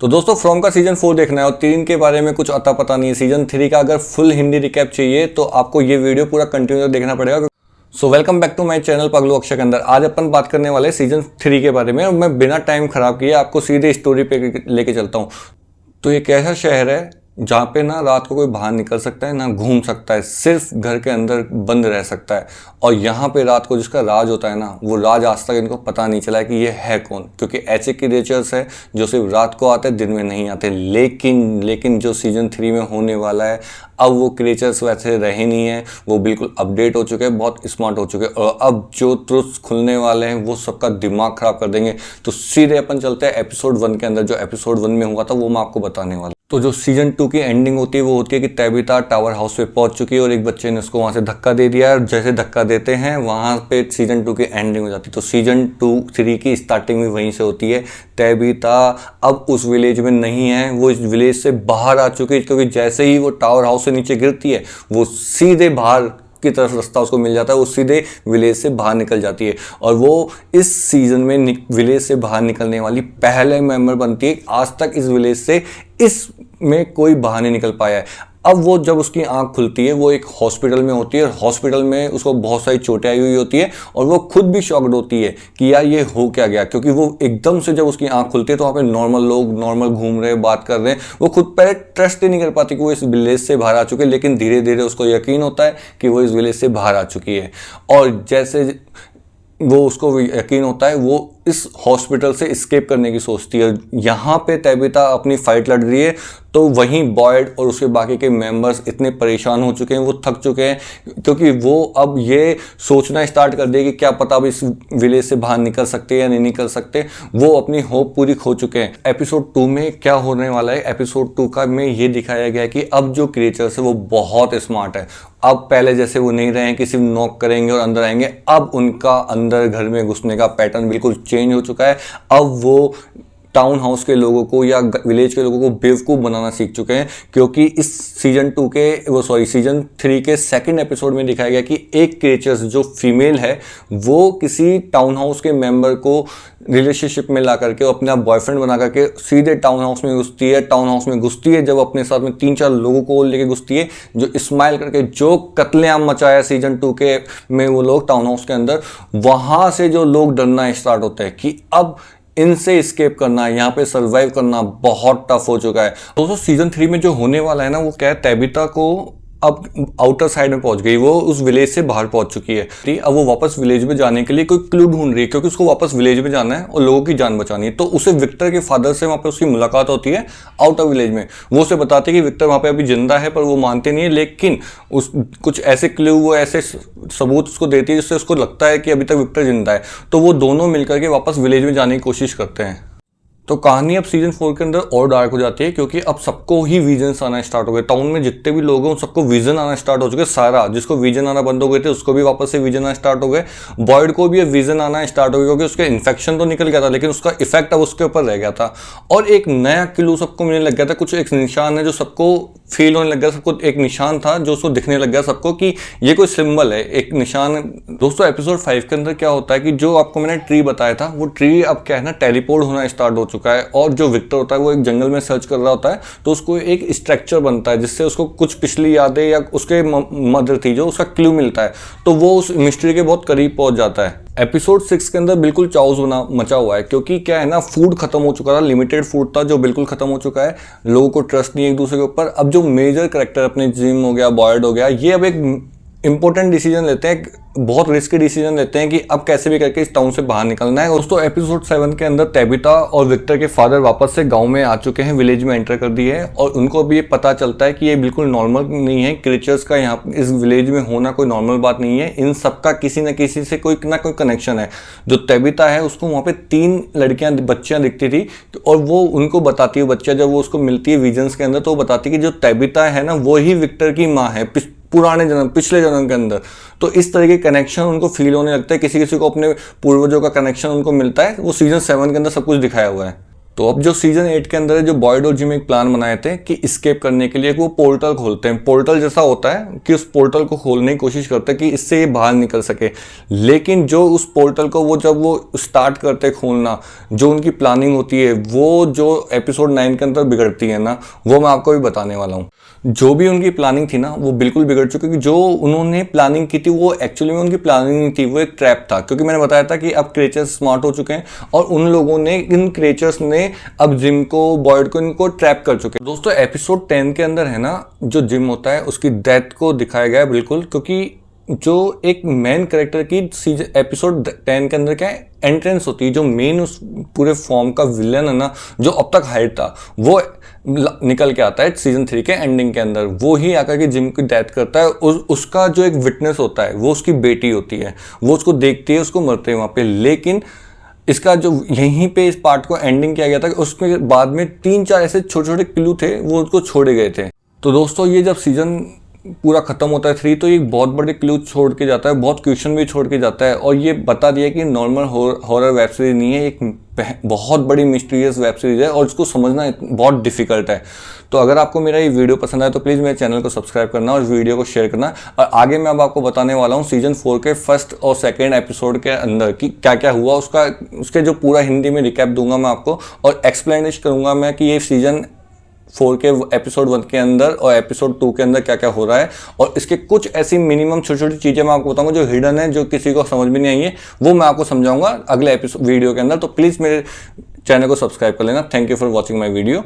तो दोस्तों फ्रॉम का सीजन 4 देखना है और 3 के बारे में कुछ अता पता नहीं है। सीजन 3 का अगर फुल हिंदी रिकैप चाहिए तो आपको ये वीडियो पूरा कंटिन्यू देखना पड़ेगा। So welcome back to my channel Paglu Akshay के अंदर। आज अपन बात करने वाले सीजन 3 के बारे में और मैं बिना टाइम खराब किए आपको सीधे स्टोरी पे लेके चलता हूँ। तो ये कैसा शहर है जहाँ पे ना रात को कोई बाहर निकल सकता है ना घूम सकता है, सिर्फ घर के अंदर बंद रह सकता है। और यहाँ पे रात को जिसका राज होता है ना, वो राज आज तक इनको पता नहीं चला है कि ये है कौन, क्योंकि ऐसे क्रिएचर्स है जो सिर्फ रात को आते हैं, दिन में नहीं आते। लेकिन जो सीजन 3 में होने वाला है, अब वो क्रिएचर्स वैसे रहे नहीं है, वो बिल्कुल अपडेट हो चुके हैं, बहुत स्मार्ट हो चुके हैं और अब जो ट्रुथ्स खुलने वाले हैं वो सबका दिमाग खराब कर देंगे। तो सीधे अपन चलते हैं एपिसोड 1 के अंदर। जो एपिसोड 1 में हुआ था वो मैं आपको बताने वाला। तो जो सीजन 2 की एंडिंग होती है वो होती है कि तैबिता टावर हाउस पे पहुंच चुकी है और एक बच्चे ने उसको वहां से धक्का दे दिया और जैसे धक्का देते हैं वहां पे सीजन 2 की एंडिंग हो जाती है। तो सीजन 3 की स्टार्टिंग भी वहीं से होती है। तैबिता अब उस विलेज में नहीं है, वो इस विलेज से बाहर आ चुकी है, क्योंकि जैसे ही वो टावर हाउस से नीचे गिरती है वो सीधे बाहर की तरफ रास्ता उसको मिल जाता है, वो सीधे विलेज से बाहर निकल जाती है और वो इस सीजन में विलेज से बाहर निकलने वाली पहले मेंबर बनती है। आज तक इस विलेज से इसमें कोई बाहर नहीं निकल पाया है। अब वो जब उसकी आंख खुलती है वो एक हॉस्पिटल में होती है और हॉस्पिटल में उसको बहुत सारी चोटें आई हुई होती है और वो खुद भी शॉक्ड होती है कि यार ये हो क्या गया, क्योंकि वो एकदम से जब उसकी आंख खुलती है तो वहाँ पे नॉर्मल लोग नॉर्मल घूम रहे हैं, बात कर रहे हैं। वो खुद पहले ट्रस्ट ही नहीं कर पाती कि वो इस विलेज से बाहर आ चुके हैं, लेकिन धीरे धीरे उसको यकीन होता है कि वो इस विलेज से बाहर आ चुकी है। और जैसे वो उसको यकीन होता है वो इस हॉस्पिटल से एस्केप करने की सोचती है। यहाँ पे तैबिता अपनी फाइट लड़ रही है तो वहीं बॉयड और उसके बाकी के मेंबर्स इतने परेशान हो चुके हैं, वो थक चुके हैं, क्योंकि वो अब ये सोचना स्टार्ट कर दिया कि क्या पता अब इस विलेज से बाहर निकल सकते या नहीं निकल सकते। वो अपनी होप पूरी खो चुके हैं। एपिसोड 2 में क्या होने वाला है, एपिसोड 2 का में ये दिखाया गया है कि अब जो क्रिएचर्स है वो बहुत स्मार्ट है। अब पहले जैसे वो नहीं रहे हैं कि सिर्फ नॉक करेंगे और अंदर आएंगे, अब उनका अंदर घर में घुसने का पैटर्न बिल्कुल चेंज हो चुका है। अब वो टाउन हाउस के लोगों को या विलेज के लोगों को बेवकूफ़ बनाना सीख चुके हैं, क्योंकि इस सीजन 3 के सेकंड एपिसोड में दिखाया गया कि एक क्रिएचर्स जो फीमेल है वो किसी टाउन हाउस के मेंबर को रिलेशनशिप में ला करके अपना बॉयफ्रेंड बना करके सीधे टाउन हाउस में घुसती है। टाउन हाउस में घुसती है जब अपने साथ में 3-4 लोगों को लेके घुसती है, जो स्माइल करके जो कत्लेआम मचाया सीजन 2 के में वो लोग टाउन हाउस के अंदर, वहां से जो लोग डरना स्टार्ट होते हैं कि अब इनसे एस्केप करना, यहाँ पे सरवाइव करना बहुत टफ हो चुका है। दोस्तों सीजन 3 में जो होने वाला है ना, वो क्या है, तैबिता को अब आउटर साइड में पहुंच गई, वो उस विलेज से बाहर पहुंच चुकी है। अब वो वापस विलेज में जाने के लिए कोई क्लू ढूंढ रही है, क्योंकि उसको वापस विलेज में जाना है और लोगों की जान बचानी है। तो उसे विक्टर के फादर से वहां पे उसकी मुलाकात होती है आउटर विलेज में। वो उसे बताते हैं कि विक्टर वहां पे अभी जिंदा है, पर वो मानते नहीं है, लेकिन कुछ ऐसे क्लू, वो ऐसे सबूत उसको देती है जिससे उसको लगता है कि अभी तक विक्टर जिंदा है। तो वो दोनों मिलकर के वापस विलेज में जाने की कोशिश करते हैं। तो कहानी अब सीजन 4 के अंदर और डार्क हो जाती है, क्योंकि अब सबको ही विजन्स आना स्टार्ट हो गए। टाउन में जितने भी लोग हैं उन सबको विजन आना स्टार्ट हो चुके। सारा जिसको विजन आना बंद हो गए थे उसको भी वापस से विजन आना स्टार्ट हो गए। बॉयड को भी अब विजन आना स्टार्ट हो गया, क्योंकि उसका इन्फेक्शन तो निकल गया था लेकिन उसका इफेक्ट अब उसके ऊपर रह गया था। और एक नया क्लू सबको मिलने लग गया था, कुछ एक निशान है जो सबको फील होने लग गया। सबको एक निशान था जो उसको दिखने लग गया सबको कि ये कोई सिंबल है, एक निशान। दोस्तों एपिसोड 5 के अंदर क्या होता है कि जो आपको मैंने ट्री बताया था, वो ट्री अब क्या है ना, टेलीपोर्ट होना स्टार्ट हो चुका है। और जो विक्टर होता है वो एक जंगल में सर्च कर रहा होता है, तो उसको एक स्ट्रक्चर बनता है जिससे उसको कुछ पिछली यादें या उसके मदर थी जो उसका क्लू मिलता है, तो वो उस मिस्ट्री के बहुत करीब पहुंच जाता है। एपिसोड 6 के अंदर बिल्कुल चाउस मचा हुआ है, क्योंकि क्या है ना, फूड खत्म हो चुका था, लिमिटेड फूड था जो बिल्कुल खत्म हो चुका है। लोगों को ट्रस्ट नहीं है एक दूसरे के ऊपर। अब जो मेजर कैरेक्टर अपने जिम हो गया, बॉयड हो गया, ये अब एक इंपॉर्टेंट डिसीजन लेते हैं, बहुत रिस्की डिसीजन लेते हैं कि अब कैसे भी करके इस टाउन से बाहर निकलना है। दोस्तों एपिसोड 7 के अंदर तैबिता और विक्टर के फादर वापस से गांव में आ चुके हैं, विलेज में एंटर कर दिए है और उनको भी ये पता चलता है कि ये बिल्कुल नॉर्मल नहीं है। क्रिएचर्स का यहाँ इस विलेज में होना कोई नॉर्मल बात नहीं है, इन सबका किसी न किसी से कोई ना कोई कनेक्शन है। जो तैबिता है उसको वहाँ पे 3 लड़कियां बच्चियां दिखती थी और वो उनको बताती है, बच्चा जब वो उसको मिलती है विजन्स के अंदर, तो वो बताती है कि जो तैबिता है ना वो ही विक्टर की माँ है पुराने जन्म, पिछले जन्म के अंदर। तो इस तरह के कनेक्शन उनको फील होने लगता है, किसी किसी को अपने पूर्वजों का कनेक्शन उनको मिलता है। वो सीजन 7 के अंदर सब कुछ दिखाया हुआ है। तो अब जो सीजन 8 के अंदर है, जो बॉयड और जिम एक प्लान बनाए थे कि एस्केप करने के लिए वो पोर्टल खोलते हैं। पोर्टल जैसा होता है कि उस पोर्टल को खोलने की कोशिश करते हैं कि इससे ये बाहर निकल सके। लेकिन जो उस पोर्टल को जब वो स्टार्ट करते हैं खोलना, जो उनकी प्लानिंग होती है वो जो एपिसोड 9 के अंदर बिगड़ती है ना, वो मैं आपको भी बताने वाला हूँ। जो भी उनकी प्लानिंग थी ना वो बिल्कुल बिगड़ चुकी, क्योंकि जो उन्होंने प्लानिंग की थी वो एक्चुअली में उनकी प्लानिंग नहीं थी, वो एक ट्रैप था। क्योंकि मैंने बताया था कि अब क्रिएचर्स स्मार्ट हो चुके हैं और उन लोगों ने, इन क्रिएचर्स ने अब जिम को, बॉयड को, इनको ट्रैप कर चुके हैं। दोस्तों एपिसोड 10 के अंदर है ना, जो जिम होता है उसकी डेथ को दिखाया गया है बिल्कुल, क्योंकि जो एक मेन कैरेक्टर की एपिसोड 10 के अंदर क्या है, एंट्रेंस होती है। जो मेन उस पूरे फॉर्म का विलन है ना, जो अब तक हाइड था, वो निकल के आता है सीजन 3 के एंडिंग के अंदर। वो ही आकर के जिम की डेथ करता है। उसका जो एक विटनेस होता है वो उसकी बेटी होती है, वो उसको देखती है, उसको मरते हैं वहाँ पे। लेकिन इसका जो यहीं पे इस पार्ट को एंडिंग किया गया था, उसके बाद में 3-4 ऐसे छोटे छोटे क्लू थे, वो उसको छोड़े गए थे। तो दोस्तों ये जब सीजन पूरा खत्म होता है 3, तो ये बहुत बड़े क्लू छोड़ के जाता है, बहुत क्वेश्चन भी छोड़ के जाता है, और ये बता दिया कि नॉर्मल हॉरर वेब सीरीज नहीं है, एक बहुत बड़ी मिस्टीरियस वेब सीरीज है और इसको समझना बहुत डिफिकल्ट है। तो अगर आपको मेरा ये वीडियो पसंद आए तो प्लीज़ मेरे चैनल को सब्सक्राइब करना और वीडियो को शेयर करना। और आगे मैं अब आपको बताने वाला हूँ सीजन 4 के फर्स्ट और सेकेंड एपिसोड के अंदर कि क्या क्या हुआ, उसके जो पूरा हिंदी में रिकैप दूंगा मैं आपको, और एक्सप्लेनेशन करूंगा मैं कि ये सीजन 4 के एपिसोड 1 के अंदर और एपिसोड 2 के अंदर क्या क्या हो रहा है। और इसके कुछ ऐसी मिनिमम छोटी छोटी चीज़ें मैं आपको बताऊंगा जो हिडन है, जो किसी को समझ में नहीं आई है, वो मैं आपको समझाऊंगा अगले एपिसोड वीडियो के अंदर। तो प्लीज़ मेरे चैनल को सब्सक्राइब कर लेना। Thank you for watching my video.